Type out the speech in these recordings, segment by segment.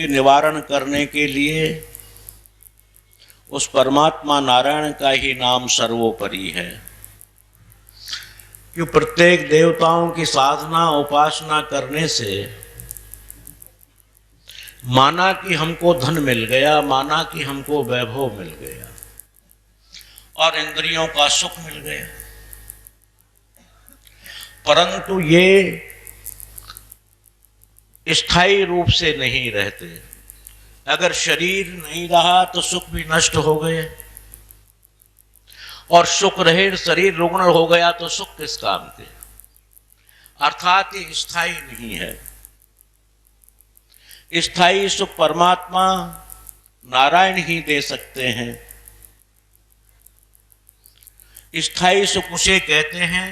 के निवारण करने के लिए उस परमात्मा नारायण का ही नाम सर्वोपरि है। कि प्रत्येक देवताओं की साधना उपासना करने से माना कि हमको धन मिल गया, माना कि हमको वैभव मिल गया और इंद्रियों का सुख मिल गया, परंतु ये स्थायी रूप से नहीं रहते। अगर शरीर नहीं रहा तो सुख भी नष्ट हो गए, और सुख रहे शरीर रुग्ण हो गया तो सुख किस काम के। अर्थात ये स्थायी नहीं है। स्थायी सुख परमात्मा नारायण ही दे सकते हैं। स्थायी सुख उसे कहते हैं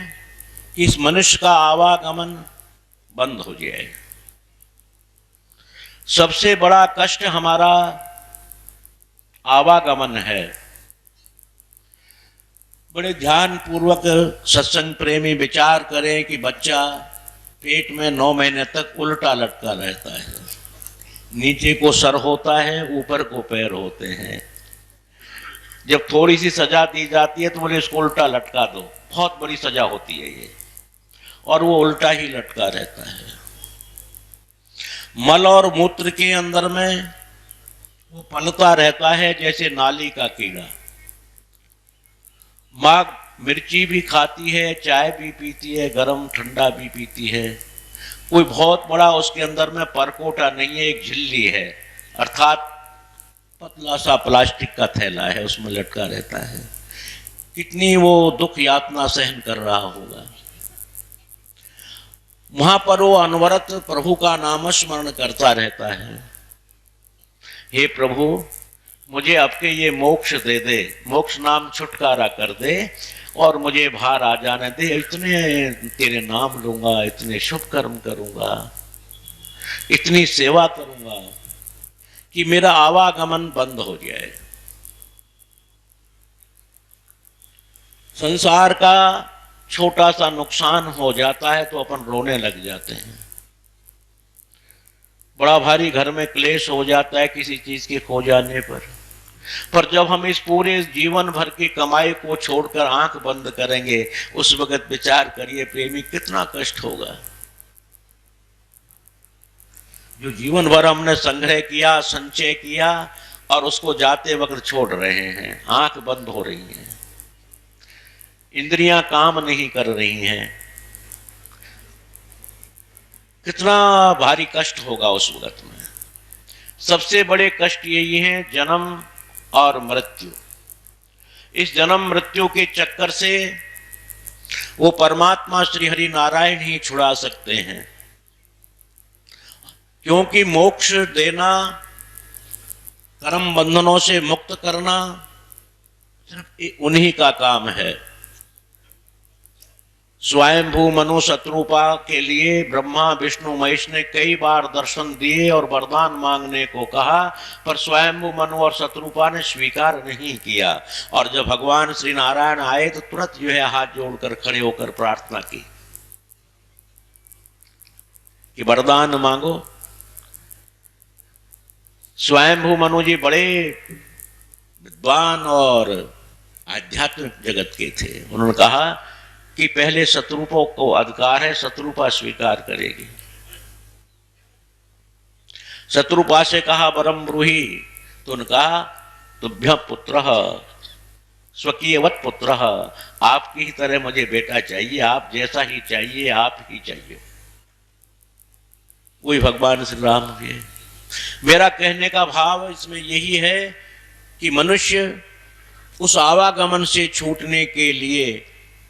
कि इस मनुष्य का आवागमन बंद हो जाए। सबसे बड़ा कष्ट हमारा आवागमन है। बड़े ध्यान पूर्वक सत्संग प्रेमी विचार करें कि बच्चा पेट में 9 महीने तक उल्टा लटका रहता है। नीचे को सर होता है, ऊपर को पैर होते हैं। जब थोड़ी सी सजा दी जाती है तो बोले इसको उल्टा लटका दो, बहुत बड़ी सजा होती है ये, और वो उल्टा ही लटका रहता है। मल और मूत्र के अंदर में वो पलता रहता है जैसे नाली का कीड़ा। माँ मिर्ची भी खाती है, चाय भी पीती है, गरम ठंडा भी पीती है। कोई बहुत बड़ा उसके अंदर में परकोटा नहीं है, एक झिल्ली है, अर्थात पतला सा प्लास्टिक का थैला है, उसमें लटका रहता है। कितनी वो दुख यातना सहन कर रहा होगा। वहां पर वो अनवरत प्रभु का नाम स्मरण करता रहता है। हे प्रभु, मुझे आपके ये मोक्ष दे दे, मोक्ष नाम छुटकारा कर दे और मुझे बाहर आ जाने दे। इतने तेरे नाम लूंगा, इतने शुभ कर्म करूंगा, इतनी सेवा करूंगा कि मेरा आवागमन बंद हो जाए। संसार का छोटा सा नुकसान हो जाता है तो अपन रोने लग जाते हैं। बड़ा भारी घर में क्लेश हो जाता है किसी चीज के खो जाने पर जब हम इस पूरे जीवन भर की कमाई को छोड़कर आंख बंद करेंगे, उस वक्त विचार करिए प्रेमी, कितना कष्ट होगा। जो जीवन भर हमने संग्रह किया, संचय किया, और उसको जाते वक्त छोड़ रहे हैं। आंख बंद हो रही है, इंद्रियां काम नहीं कर रही हैं। कितना भारी कष्ट होगा उस वक्त में। सबसे बड़े कष्ट यही हैं जन्म और मृत्यु। इस जन्म मृत्यु के चक्कर से वो परमात्मा श्री हरि नारायण ही छुड़ा सकते हैं, क्योंकि मोक्ष देना, कर्म बंधनों से मुक्त करना सिर्फ उन्हीं का काम है। स्वयंभू मनु शत्रुपा के लिए ब्रह्मा विष्णु महेश ने कई बार दर्शन दिए और वरदान मांगने को कहा, पर स्वयंभू मनु और शत्रुपा ने स्वीकार नहीं किया। और जब भगवान श्री नारायण आए तो तुरंत जो है हाथ जोड़कर खड़े होकर प्रार्थना की कि वरदान मांगो। स्वयंभू मनु जी बड़े विद्वान और आध्यात्मिक जगत के थे। उन्होंने कहा कि पहले शत्रुपा को अधिकार है, शत्रुपा स्वीकार करेगी। शत्रुपा से कहा वरम ब्रूहि, तो उन्होंने कहा तुभ्य पुत्र स्वकीयवत पुत्र, आपकी ही तरह मुझे बेटा चाहिए, आप जैसा ही चाहिए, आप ही चाहिए। वही भगवान श्री राम के। मेरा कहने का भाव इसमें यही है कि मनुष्य उस आवागमन से छूटने के लिए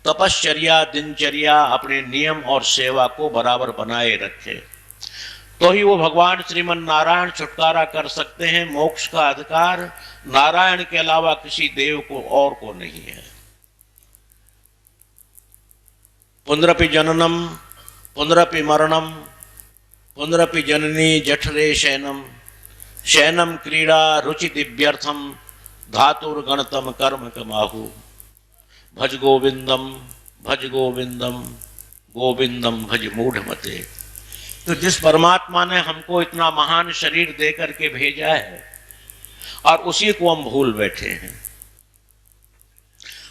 तपश्चर्या, दिनचर्या, अपने नियम और सेवा को बराबर बनाए रखे, तो ही वो भगवान श्रीमन नारायण छुटकारा कर सकते हैं। मोक्ष का अधिकार नारायण के अलावा किसी देव को और को नहीं है। पुनरपि जननम पुनरपि मरणम पुनरपि जननी जठरे शयनम, शयनम क्रीड़ा रुचि दिव्यर्थम, धातुर्गणतम कर्म कमाहु। भज गोविंदम गोविंदम भज मूढ़ मते। तो जिस परमात्मा ने हमको इतना महान शरीर दे करके भेजा है और उसी को हम भूल बैठे हैं,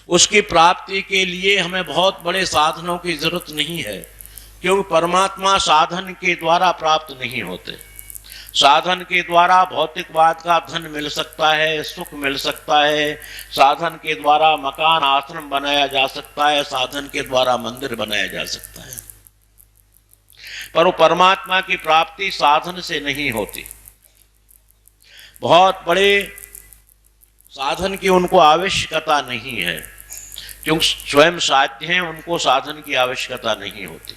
उसकी प्राप्ति के लिए हमें बहुत बड़े साधनों की जरूरत नहीं है, क्योंकि परमात्मा साधन के द्वारा प्राप्त नहीं होते। साधन के द्वारा भौतिकवाद का धन मिल सकता है, सुख मिल सकता है, साधन के द्वारा मकान आश्रम बनाया जा सकता है, साधन के द्वारा मंदिर बनाया जा सकता है, पर वो परमात्मा की प्राप्ति साधन से नहीं होती। बहुत बड़े साधन की उनको आवश्यकता नहीं है, क्योंकि स्वयं साध्य हैं, उनको साधन की आवश्यकता नहीं होती।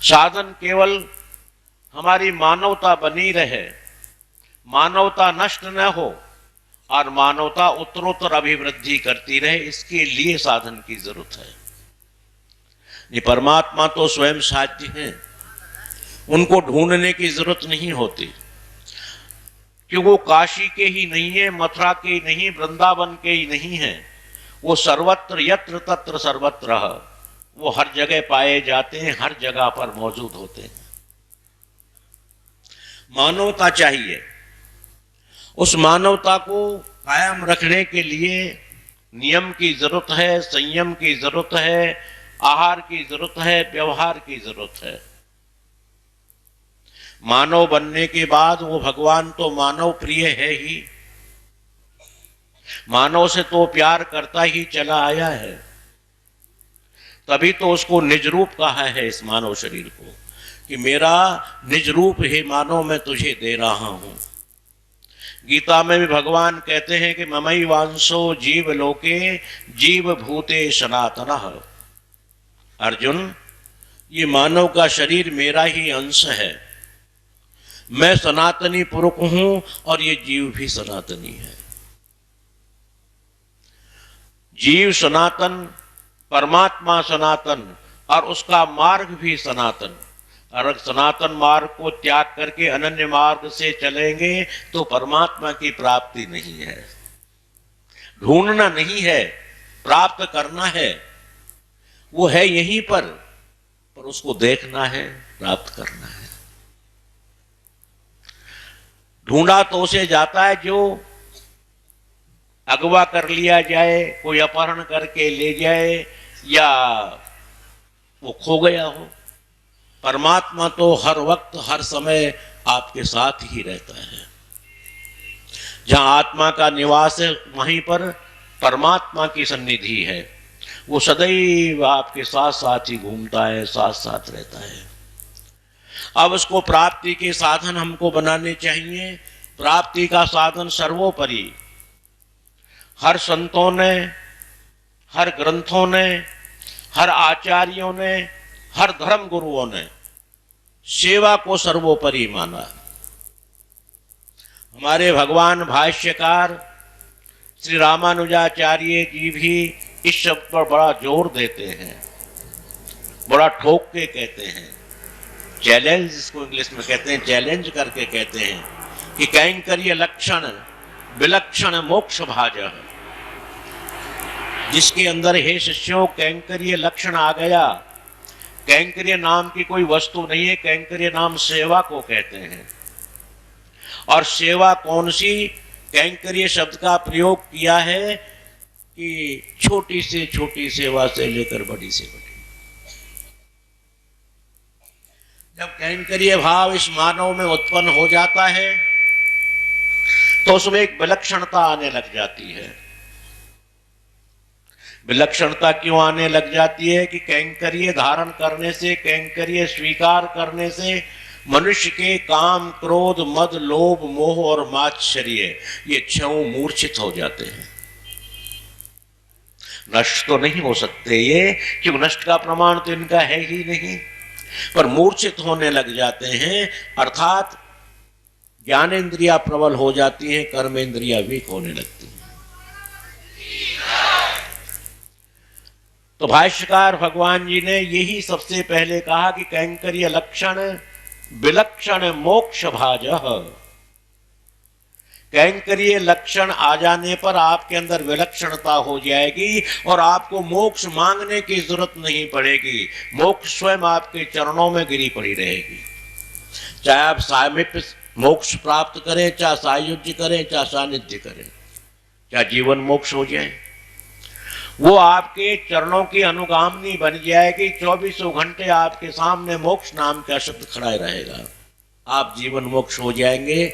साधन केवल हमारी मानवता बनी रहे, मानवता नष्ट न हो और मानवता उत्तरोत्तर अभिवृद्धि करती रहे, इसके लिए साधन की जरूरत है। ये परमात्मा तो स्वयं साध्य हैं, उनको ढूंढने की जरूरत नहीं होती, क्योंकि वो काशी के ही नहीं है, मथुरा के ही नहीं, वृंदावन के ही नहीं है, वो सर्वत्र यत्र तत्र सर्वत्र, वो हर जगह पाए जाते हैं, हर जगह पर मौजूद होते हैं। मानवता चाहिए, उस मानवता को कायम रखने के लिए नियम की जरूरत है, संयम की जरूरत है, आहार की जरूरत है, व्यवहार की जरूरत है। मानव बनने के बाद वो भगवान तो मानव प्रिय है ही, मानव से तो प्यार करता ही चला आया है, तभी तो उसको निज रूप कहा है इस मानव शरीर को, कि मेरा निज रूप हे मानव मैं तुझे दे रहा हूं। गीता में भी भगवान कहते हैं कि ममई वांसो जीव लोके जीव भूते सनातनः। अर्जुन, ये मानव का शरीर मेरा ही अंश है, मैं सनातनी पुरुष हूं और ये जीव भी सनातनी है। जीव सनातन, परमात्मा सनातन और उसका मार्ग भी सनातन। अगर सनातन मार्ग को त्याग करके अनन्य मार्ग से चलेंगे तो परमात्मा की प्राप्ति नहीं है। ढूंढना नहीं है, प्राप्त करना है, वो है यहीं पर उसको देखना है, प्राप्त करना है। ढूंढा तो उसे जाता है जो अगवा कर लिया जाए, कोई अपहरण करके ले जाए या वो खो गया हो। परमात्मा तो हर वक्त हर समय आपके साथ ही रहता है। जहां आत्मा का निवास है वहीं पर परमात्मा की सन्निधि है, वो सदैव आपके साथ साथ ही घूमता है, साथ साथ रहता है। अब उसको प्राप्ति के साधन हमको बनाने चाहिए। प्राप्ति का साधन सर्वोपरि हर संतों ने, हर ग्रंथों ने, हर आचार्यों ने, हर धर्म गुरुओं ने सेवा को सर्वोपरि माना। हमारे भगवान भाष्यकार श्री रामानुजाचार्य जी भी इस शब्द पर बड़ा जोर देते हैं, बड़ा ठोक के कहते हैं, चैलेंज, इसको इंग्लिश में कहते हैं, चैलेंज करके कहते हैं कि कैंकर्य लक्षण विलक्षण मोक्ष भाजः। जिसके अंदर हे शिष्यों कैंकर्य लक्षण आ गया, कैंकर्य नाम की कोई वस्तु नहीं है, कैंकर्य नाम सेवा को कहते हैं। और सेवा कौन सी? कैंकर्य शब्द का प्रयोग किया है कि छोटी से छोटी सेवा से लेकर बड़ी से बड़ी। जब कैंकर्य भाव इस मानव में उत्पन्न हो जाता है तो उसमें एक विलक्षणता आने लग जाती है। विलक्षणता क्यों आने लग जाती है? कि कैंकर्य धारण करने से, कैंकर्य स्वीकार करने से मनुष्य के काम, क्रोध, मद, लोभ, मोह और मात्सर्य ये छह मूर्छित हो जाते हैं। नष्ट तो नहीं हो सकते ये, क्योंकि नष्ट का प्रमाण तो इनका है ही नहीं, पर मूर्छित होने लग जाते हैं, अर्थात ज्ञानेंद्रिया प्रबल हो जाती हैं, कर्मेंद्रिया वीक होने लगती हैं। तो भाष्यकार भगवान जी ने यही सबसे पहले कहा कि कैंकर्य लक्षण विलक्षण मोक्ष भाजः। कैंकर्य लक्षण आ जाने पर आपके अंदर विलक्षणता हो जाएगी और आपको मोक्ष मांगने की जरूरत नहीं पड़ेगी। मोक्ष स्वयं आपके चरणों में गिरी पड़ी रहेगी। चाहे आप सामीप्य मोक्ष प्राप्त करें, चाहे सायुज्य करें, चाहे सानिध्य करें, चाहे जीवन मोक्ष हो जाए, वो आपके चरणों की अनुगामिनी बन जाएगी। 24 घंटे आपके सामने मोक्ष नाम का शब्द खड़ा रहेगा। आप जीवन मोक्ष हो जाएंगे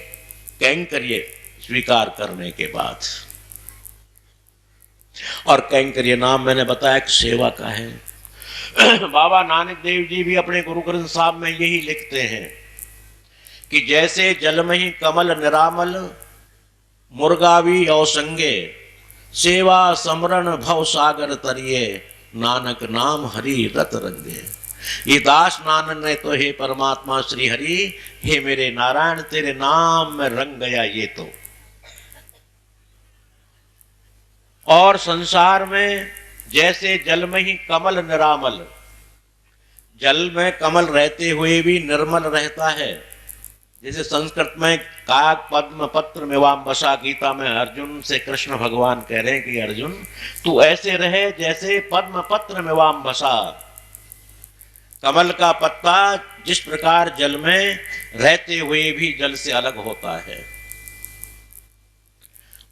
कैंकर्य स्वीकार करने के बाद। और कैंकर्य नाम मैंने बताया कि सेवा का है। बाबा नानक देव जी भी अपने गुरु ग्रंथ साहब में यही लिखते हैं कि जैसे जल में ही कमल निरामल, मुर्गावी और संगे, सेवा समरण भव सागर तरिए, नानक नाम हरि रत रंगे। ये दास नानक ने तो हे परमात्मा श्री हरि, हे मेरे नारायण तेरे नाम में रंग गया ये तो। और संसार में जैसे जल में ही कमल निरामल, जल में कमल रहते हुए भी निर्मल रहता है। जैसे संस्कृत में काक पद्म पत्र में वाम बसा, गीता में अर्जुन से कृष्ण भगवान कह रहे हैं कि अर्जुन तू ऐसे रहे जैसे पद्म पत्र में वाम बसा। कमल का पत्ता जिस प्रकार जल में रहते हुए भी जल से अलग होता है,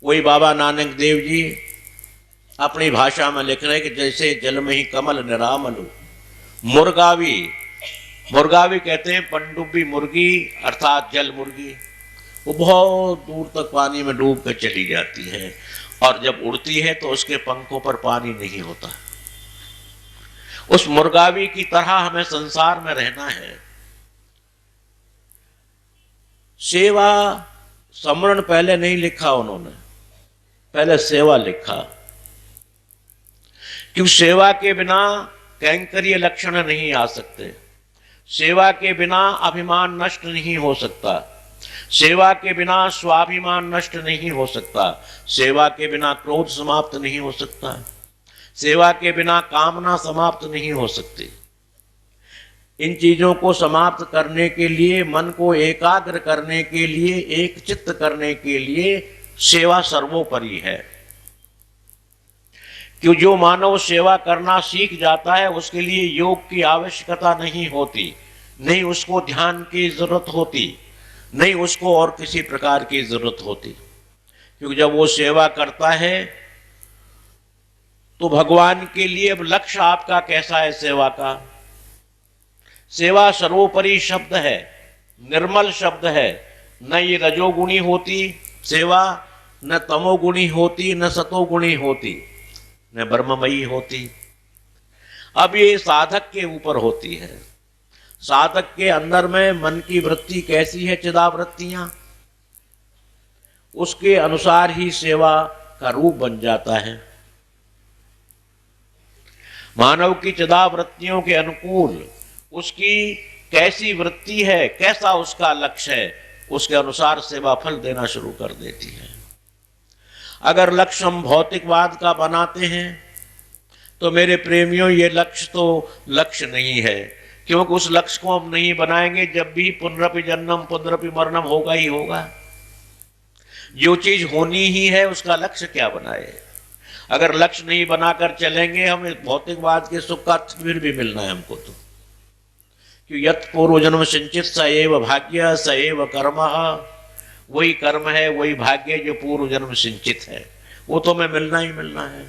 वही बाबा नानक देव जी अपनी भाषा में लिख रहे हैं कि जैसे जल में ही कमल निरामल, मुर्गावी, मुर्गावी कहते हैं पनडुब्बी मुर्गी अर्थात जल मुर्गी, वो बहुत दूर तक पानी में डूब कर चली जाती है और जब उड़ती है तो उसके पंखों पर पानी नहीं होता। उस मुर्गावी की तरह हमें संसार में रहना है। सेवा समरण पहले नहीं लिखा उन्होंने, पहले सेवा लिखा, क्यों सेवा के बिना कैंकर्य लक्षण नहीं आ सकते, सेवा के बिना अभिमान नष्ट नहीं हो सकता, सेवा के बिना स्वाभिमान नष्ट नहीं हो सकता, सेवा के बिना क्रोध समाप्त नहीं हो सकता, सेवा के बिना कामना समाप्त नहीं हो सकती। इन चीजों को समाप्त करने के लिए, मन को एकाग्र करने के लिए, एक चित्त करने के लिए सेवा सर्वोपरि है। क्यों जो मानव सेवा करना सीख जाता है उसके लिए योग की आवश्यकता नहीं होती, नहीं उसको ध्यान की जरूरत होती, नहीं उसको और किसी प्रकार की जरूरत होती। क्योंकि जब वो सेवा करता है तो भगवान के लिए अब लक्ष्य आपका कैसा है सेवा का। सेवा सर्वोपरि शब्द है, निर्मल शब्द है। न ये रजोगुणी होती सेवा, न तमोगुणी होती, न सतोगुणी होती, न ब्रह्ममयी होती। अब ये साधक के ऊपर होती है। साधक के अंदर में मन की वृत्ति कैसी है, चिदावृत्तियां, उसके अनुसार ही सेवा का रूप बन जाता है। मानव की चिदावृत्तियों के अनुकूल उसकी कैसी वृत्ति है, कैसा उसका लक्ष्य है, उसके अनुसार सेवा फल देना शुरू कर देती है। अगर लक्ष्य हम भौतिकवाद का बनाते हैं तो मेरे प्रेमियों ये लक्ष्य तो लक्ष्य नहीं है, क्योंकि उस लक्ष्य को हम नहीं बनाएंगे जब भी पुनरपि जन्म पुनरपि मरणम होगा ही होगा। जो चीज होनी ही है उसका लक्ष्य क्या बनाए। अगर लक्ष्य नहीं बनाकर चलेंगे हम भौतिकवाद के सुख का फिर भी मिलना है हमको तो। क्यों यत् पूर्व जन्म संचित स एव भाग्य स एव कर्म, वही कर्म है वही भाग्य जो पूर्व जन्म संचित है, वो तो हमें मिलना ही मिलना है।